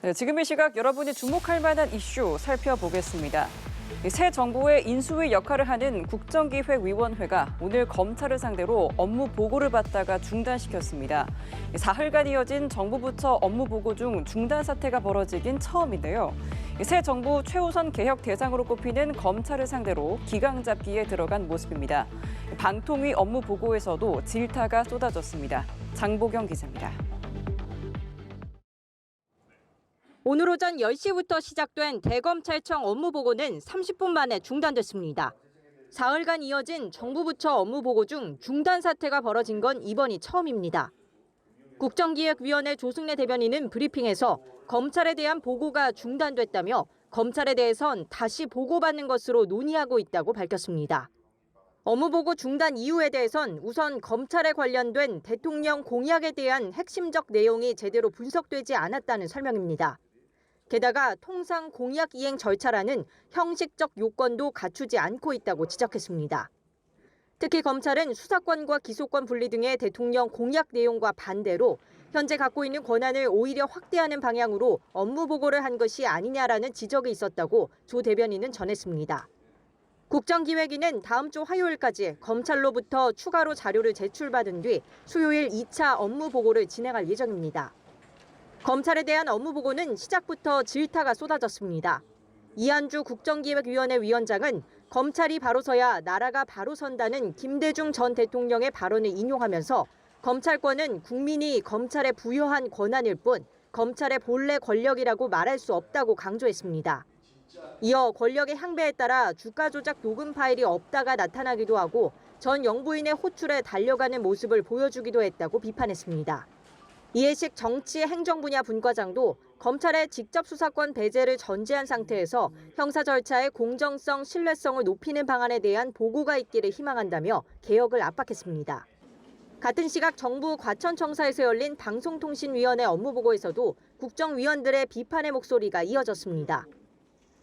네, 지금 이 시각 여러분이 주목할 만한 이슈 살펴보겠습니다. 새 정부의 인수위 역할을 하는 국정기획위원회가 오늘 검찰을 상대로 업무 보고를 받다가 중단시켰습니다. 사흘간 이어진 정부 부처 업무 보고 중 중단 사태가 벌어지긴 처음인데요. 새 정부 최우선 개혁 대상으로 꼽히는 검찰을 상대로 기강 잡기에 들어간 모습입니다. 방통위 업무 보고에서도 질타가 쏟아졌습니다. 장보경 기자입니다. 오늘 오전 10시부터 시작된 대검찰청 업무보고는 30분 만에 중단됐습니다. 사흘간 이어진 정부 부처 업무보고 중 중단 사태가 벌어진 건 이번이 처음입니다. 국정기획위원회 조승래 대변인은 브리핑에서 검찰에 대한 보고가 중단됐다며 검찰에 대해선 다시 보고받는 것으로 논의하고 있다고 밝혔습니다. 업무보고 중단 이유에 대해선 우선 검찰에 관련된 대통령 공약에 대한 핵심적 내용이 제대로 분석되지 않았다는 설명입니다. 게다가 통상 공약 이행 절차라는 형식적 요건도 갖추지 않고 있다고 지적했습니다. 특히 검찰은 수사권과 기소권 분리 등의 대통령 공약 내용과 반대로 현재 갖고 있는 권한을 오히려 확대하는 방향으로 업무 보고를 한 것이 아니냐라는 지적이 있었다고 조 대변인은 전했습니다. 국정기획위는 다음 주 화요일까지 검찰로부터 추가로 자료를 제출받은 뒤 수요일 2차 업무 보고를 진행할 예정입니다. 검찰에 대한 업무 보고는 시작부터 질타가 쏟아졌습니다. 이한주 국정기획위원회 위원장은 검찰이 바로 서야 나라가 바로 선다는 김대중 전 대통령의 발언을 인용하면서 검찰권은 국민이 검찰에 부여한 권한일 뿐 검찰의 본래 권력이라고 말할 수 없다고 강조했습니다. 이어 권력의 향배에 따라 주가 조작 녹음 파일이 없다가 나타나기도 하고 전 영부인의 호출에 달려가는 모습을 보여주기도 했다고 비판했습니다. 이해식 정치 행정 분야 분과장도 검찰의 직접 수사권 배제를 전제한 상태에서 형사 절차의 공정성, 신뢰성을 높이는 방안에 대한 보고가 있기를 희망한다며 개혁을 압박했습니다. 같은 시각 정부 과천청사에서 열린 방송통신위원회 업무보고에서도 국정위원들의 비판의 목소리가 이어졌습니다.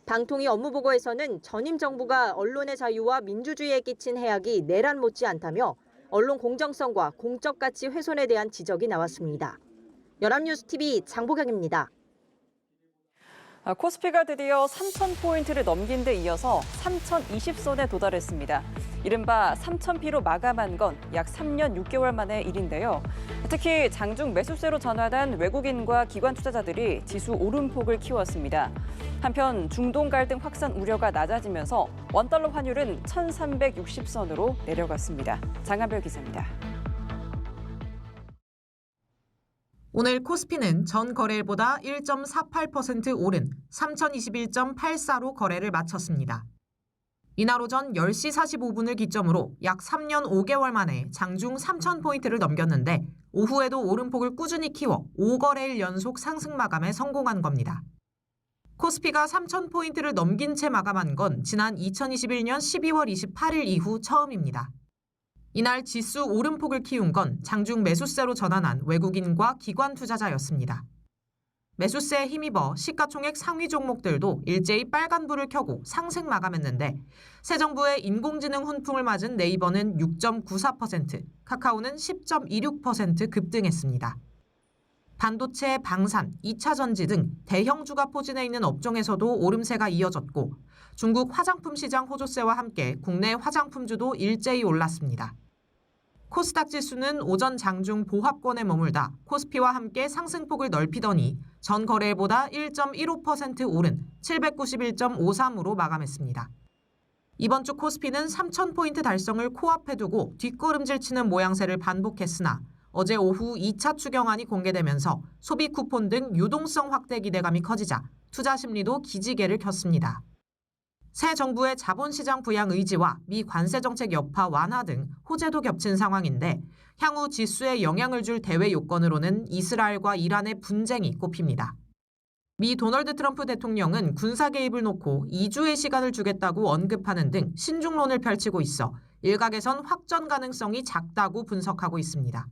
방통위 업무보고에서는 전임 정부가 언론의 자유와 민주주의에 끼친 해악이 내란 못지않다며 언론 공정성과 공적 가치 훼손에 대한 지적이 나왔습니다. 연합뉴스TV 장보경입니다. 코스피가 드디어 3,000포인트를 넘긴 데 이어서 3,020선에 도달했습니다. 이른바 3,000피로 마감한 건 약 3년 6개월 만의 일인데요. 특히 장중 매수세로 전환한 외국인과 기관 투자자들이 지수 오름폭을 키웠습니다. 한편 중동 갈등 확산 우려가 낮아지면서 원달러 환율은 1,360선으로 내려갔습니다. 장한별 기자입니다. 오늘 코스피는 전 거래일보다 1.48% 오른 3,021.84로 거래를 마쳤습니다. 이날 오전 10시 45분을 기점으로 약 3년 5개월 만에 장중 3,000포인트를 넘겼는데 오후에도 오름폭을 꾸준히 키워 5거래일 연속 상승 마감에 성공한 겁니다. 코스피가 3,000포인트를 넘긴 채 마감한 건 지난 2021년 12월 28일 이후 처음입니다. 이날 지수 오름폭을 키운 건 장중 매수세로 전환한 외국인과 기관 투자자였습니다. 매수세에 힘입어 시가총액 상위 종목들도 일제히 빨간불을 켜고 상승 마감했는데 새 정부의 인공지능 훈풍을 맞은 네이버는 6.94%, 카카오는 10.26% 급등했습니다. 반도체, 방산, 2차 전지 등 대형주가 포진해 있는 업종에서도 오름세가 이어졌고 중국 화장품 시장 호조세와 함께 국내 화장품주도 일제히 올랐습니다. 코스닥 지수는 오전 장중 보합권에 머물다 코스피와 함께 상승폭을 넓히더니 전 거래일보다 1.15% 오른 791.53으로 마감했습니다. 이번 주 코스피는 3,000포인트 달성을 코앞에 두고 뒷걸음질 치는 모양새를 반복했으나 어제 오후 2차 추경안이 공개되면서 소비 쿠폰 등 유동성 확대 기대감이 커지자 투자 심리도 기지개를 켰습니다. 새 정부의 자본시장 부양 의지와 미 관세 정책 여파 완화 등 호재도 겹친 상황인데 향후 지수에 영향을 줄 대외 요건으로는 이스라엘과 이란의 분쟁이 꼽힙니다. 미 도널드 트럼프 대통령은 군사 개입을 놓고 2주의 시간을 주겠다고 언급하는 등 신중론을 펼치고 있어 일각에선 확전 가능성이 작다고 분석하고 있습니다.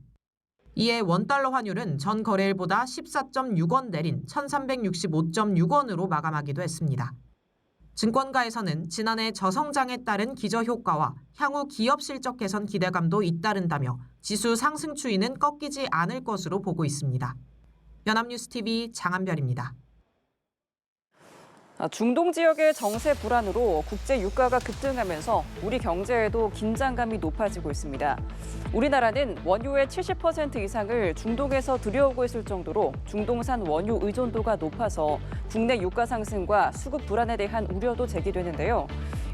이에 원달러 환율은 전 거래일보다 14.6원 내린 1,365.6원으로 마감하기도 했습니다. 증권가에서는 지난해 저성장에 따른 기저효과와 향후 기업 실적 개선 기대감도 잇따른다며 지수 상승 추이는 꺾이지 않을 것으로 보고 있습니다. 연합뉴스TV 장한별입니다. 중동 지역의 정세 불안으로 국제 유가가 급등하면서 우리 경제에도 긴장감이 높아지고 있습니다. 우리나라는 원유의 70% 이상을 중동에서 들여오고 있을 정도로 중동산 원유 의존도가 높아서 국내 유가 상승과 수급 불안에 대한 우려도 제기되는데요.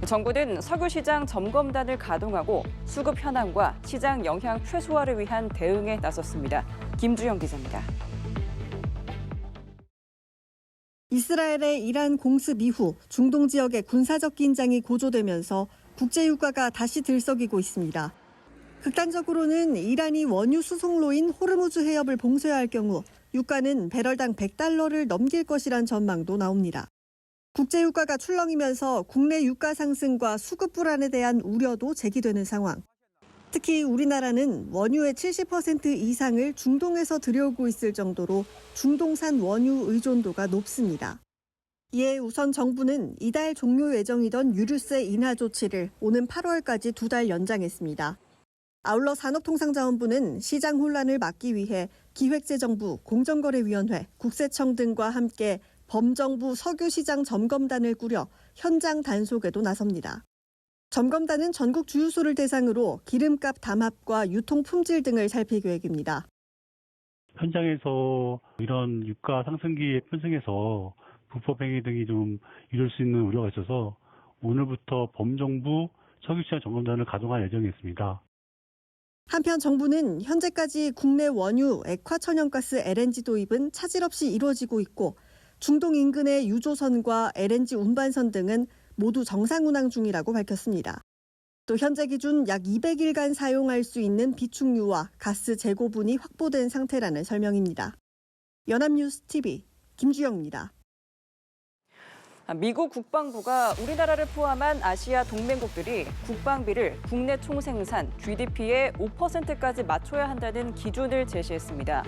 정부는 석유 시장 점검단을 가동하고 수급 현황과 시장 영향 최소화를 위한 대응에 나섰습니다. 김주영 기자입니다. 이스라엘의 이란 공습 이후 중동 지역의 군사적 긴장이 고조되면서 국제 유가가 다시 들썩이고 있습니다. 극단적으로는 이란이 원유 수송로인 호르무즈 해협을 봉쇄할 경우 유가는 배럴당 $100를 넘길 것이란 전망도 나옵니다. 국제 유가가 출렁이면서 국내 유가 상승과 수급 불안에 대한 우려도 제기되는 상황. 특히 우리나라는 원유의 70% 이상을 중동에서 들여오고 있을 정도로 중동산 원유 의존도가 높습니다. 이에 우선 정부는 이달 종료 예정이던 유류세 인하 조치를 오는 8월까지 2달 연장했습니다. 아울러 산업통상자원부는 시장 혼란을 막기 위해 기획재정부, 공정거래위원회, 국세청 등과 함께 범정부 석유시장 점검단을 꾸려 현장 단속에도 나섭니다. 점검단은 전국 주유소를 대상으로 기름값 담합과 유통 품질 등을 살필 계획입니다. 현장에서 이런 유가 상승기에 편승해서 불법 행위 등이 좀 이룰 수 있는 우려가 있어서 오늘부터 범정부 석유시장 점검단을 가동할 예정이었습니다. 한편 정부는 현재까지 국내 원유, 액화천연가스 LNG 도입은 차질 없이 이루어지고 있고 중동 인근의 유조선과 LNG 운반선 등은 모두 정상 운항 중이라고 밝혔습니다. 또 현재 기준 약 200일간 사용할 수 있는 비축유와 가스 재고분이 확보된 상태라는 설명입니다. 연합뉴스 TV 김주영입니다. 미국 국방부가 우리나라를 포함한 아시아 동맹국들이 국방비를 국내 총생산 GDP의 5%까지 맞춰야 한다는 기준을 제시했습니다.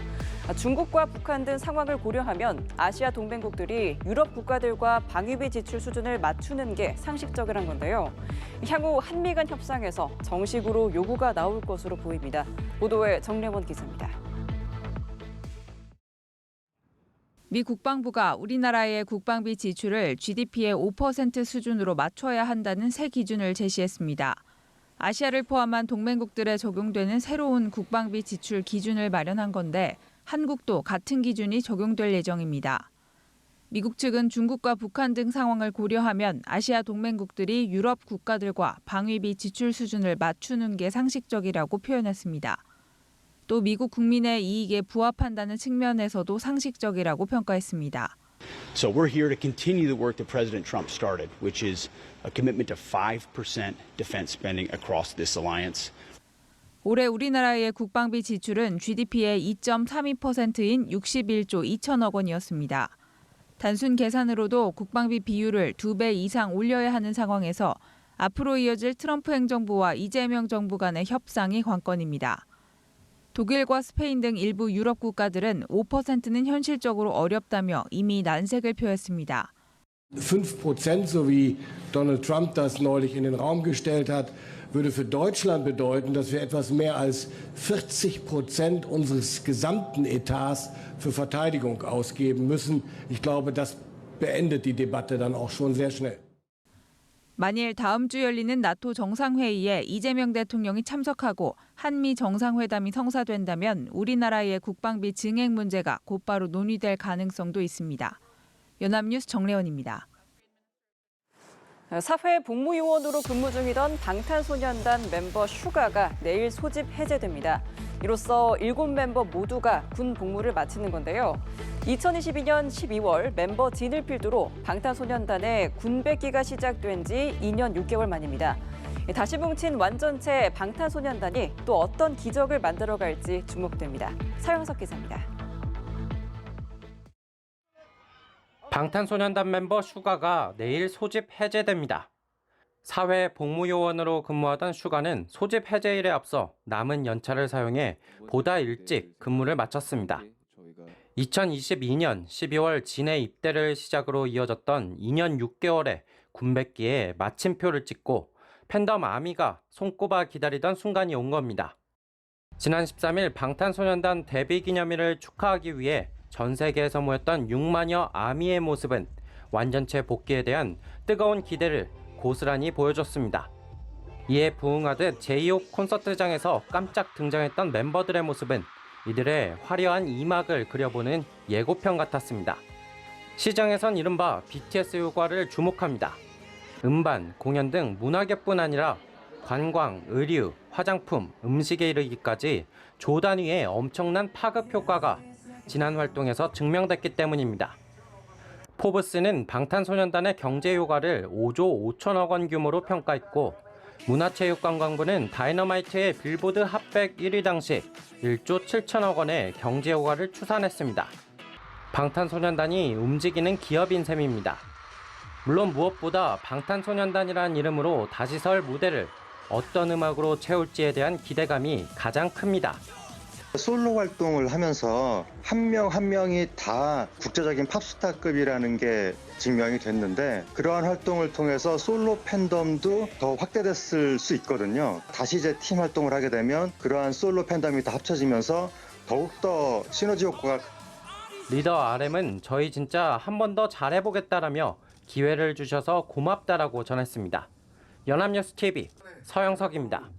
중국과 북한 등 상황을 고려하면 아시아 동맹국들이 유럽 국가들과 방위비 지출 수준을 맞추는 게 상식적이란 건데요. 향후 한미 간 협상에서 정식으로 요구가 나올 것으로 보입니다. 보도에 정래원 기자입니다. 미 국방부가 우리나라의 국방비 지출을 GDP의 5% 수준으로 맞춰야 한다는 새 기준을 제시했습니다. 아시아를 포함한 동맹국들에 적용되는 새로운 국방비 지출 기준을 마련한 건데 한국도 같은 기준이 적용될 예정입니다. 미국 측은 중국과 북한 등 상황을 고려하면 아시아 동맹국들이 유럽 국가들과 방위비 지출 수준을 맞추는 게 상식적이라고 표현했습니다. 또 미국 국민의 이익에 부합한다는 측면에서도 상식적이라고 평가했습니다. So we're here to continue the work that President Trump started, which is a commitment to 5% defense spending across this alliance. 올해 우리나라의 국방비 지출은 GDP의 2.32%인 61조 2천억 원이었습니다. 단순 계산으로도 국방비 비율을 2배 이상 올려야 하는 상황에서 앞으로 이어질 트럼프 행정부와 이재명 정부 간의 협상이 관건입니다. 독일과 스페인 등 일부 유럽 국가들은 5%는 현실적으로 어렵다며 이미 난색을 표했습니다. 5%, so wie Donald Trump das neulich in den Raum gestellt hat, würde für Deutschland bedeuten, dass wir etwas mehr als 40% unseres gesamten Etats für Verteidigung ausgeben müssen. Ich glaube, das beendet die Debatte dann auch schon sehr schnell. 만일 다음 주 열리는 나토 정상회의에 이재명 대통령이 참석하고 한미 정상회담이 성사된다면 우리나라의 국방비 증액 문제가 곧바로 논의될 가능성도 있습니다. 연합뉴스 정래원입니다. 사회 복무요원으로 근무 중이던 방탄소년단 멤버 슈가가 내일 소집 해제됩니다. 이로써 7멤버 모두가 군 복무를 마치는 건데요. 2022년 12월 멤버 진을 필두로 방탄소년단의 군백기가 시작된 지 2년 6개월 만입니다. 다시 뭉친 완전체 방탄소년단이 또 어떤 기적을 만들어갈지 주목됩니다. 서영석 기자입니다. 방탄소년단 멤버 슈가가 내일 소집 해제됩니다. 사회 복무요원으로 근무하던 슈가는 소집 해제일에 앞서 남은 연차를 사용해 보다 일찍 근무를 마쳤습니다. 2022년 12월 진해 입대를 시작으로 이어졌던 2년 6개월의 군백기에 마침표를 찍고 팬덤 아미가 손꼽아 기다리던 순간이 온 겁니다. 지난 13일 방탄소년단 데뷔 기념일을 축하하기 위해 전 세계에서 모였던 6만여 아미의 모습은 완전체 복귀에 대한 뜨거운 기대를 고스란히 보여줬습니다. 이에 부응하듯 제2호 콘서트장에서 깜짝 등장했던 멤버들의 모습은 이들의 화려한 이막을 그려보는 예고편 같았습니다. 시장에선 이른바 BTS 효과를 주목합니다. 음반, 공연 등 문화계뿐 아니라 관광, 의류, 화장품, 음식에 이르기까지 조 단위의 엄청난 파급 효과가 지난 활동에서 증명됐기 때문입니다. 포브스는 방탄소년단의 경제 효과를 5조 5천억 원 규모로 평가했고 문화체육관광부는 다이너마이트의 빌보드 핫백 1위 당시 1조 7천억 원의 경제 효과를 추산했습니다. 방탄소년단이 움직이는 기업인 셈입니다. 물론 무엇보다 방탄소년단이라는 이름으로 다시 설 무대를 어떤 음악으로 채울지에 대한 기대감이 가장 큽니다. 솔로 활동을 하면서 한 명 한 명이 다 국제적인 팝스타급이라는 게 증명이 됐는데 그러한 활동을 통해서 솔로 팬덤도 더 확대됐을 수 있거든요. 다시 이제 팀 활동을 하게 되면 그러한 솔로 팬덤이 다 합쳐지면서 더욱더 시너지 효과가. 리더 RM은 저희 진짜 한 번 더 잘해보겠다라며 기회를 주셔서 고맙다라고 전했습니다. 연합뉴스 TV 서영석입니다.